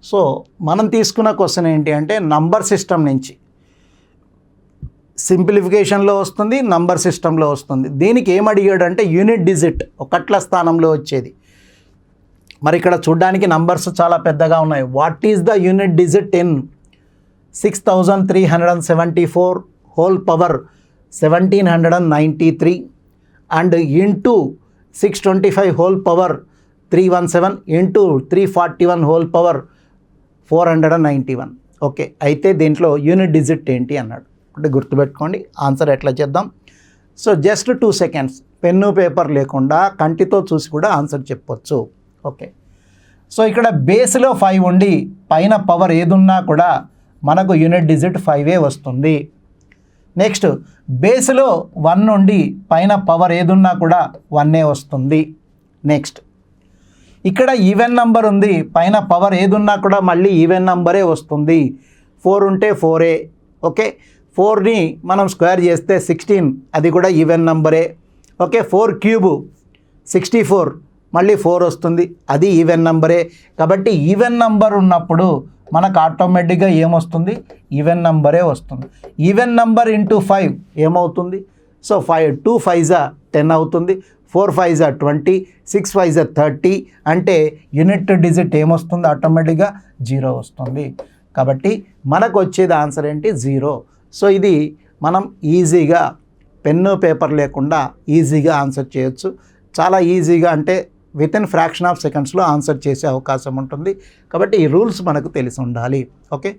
So మనం తీసుకున్న question ఏంటి అంటే నంబర్ సిస్టమ్ నుంచి సింప్లిఫికేషన్లో వస్తుంది, నంబర్ సిస్టంలో వస్తుంది. దీనికి ఏం అడిగాడు అంటే యూనిట్ డిజిట్ ఒకట్ల స్థానంలో వచ్చేది. మరి ఇక్కడ చూడ్డానికి నంబర్స్ చాలా పెద్దగా ఉన్నాయి. What is the unit digit in 6374 whole power 1793 and into 625 whole power 317 into 341 whole power 491. Okay, అయితే దీంట్లో యూనిట్ డిజిట్ ఏంటి అన్నాడు. అంటే గుర్తుపెట్టుకోండి, ఆన్సర్ ఎట్లా చేద్దాం. So just 2 seconds, pen paper లేకుండా కంటితో చూసి కూడా ఆన్సర్ చెప్పొచ్చు. ఓకే, సో ఇక్కడ బేస్లో 5 ఉండి పైన పవర్ ఏదున్నా కూడా మనకు యూనిట్ డిజిట్ 5 వస్తుంది. నెక్స్ట్ బేస్లో 1 ఉండి పైన పవర్ ఏదున్నా కూడా 1 వస్తుంది. నెక్స్ట్ ఇక్కడ ఈవెన్ నంబర్ ఉంది, పైన పవర్ ఏదున్నా కూడా మళ్ళీ ఈవెన్ నంబరే వస్తుంది. 4 ఉంటే 4. ఓకే, 4ని మనం స్క్వేర్ చేస్తే 16, అది కూడా ఈవెన్ నంబరే. ఓకే, 4 క్యూబ్ 64, మళ్ళీ 4 వస్తుంది, అది ఈవెన్ నంబరే. కాబట్టి ఈవెన్ నంబర్ ఉన్నప్పుడు మనకు ఆటోమేటిక్గా ఏమొస్తుంది, ఈవెన్ నంబరే వస్తుంది. ఈవెన్ నంబర్ ఇంటూ 5 ఏమవుతుంది? సో 2 5 10 అవుతుంది, 4 5 20, 6 5 30. అంటే యూనిట్ డిజిట్ ఏమొస్తుంది? ఆటోమేటిక్గా 0 వస్తుంది. కాబట్టి మనకు వచ్చేది ఆన్సర్ ఏంటి? 0. సో ఇది మనం ఈజీగా పెన్ను పేపర్ లేకుండా ఈజీగా ఆన్సర్ చేయొచ్చు. చాలా ఈజీగా అంటే విత్ ఇన్ ఫ్రాక్షన్ ఆఫ్ సెకండ్స్లో ఆన్సర్ చేసే అవకాశం ఉంటుంది. కాబట్టి ఈ రూల్స్ మనకు తెలిసి ఉండాలి. ఓకే.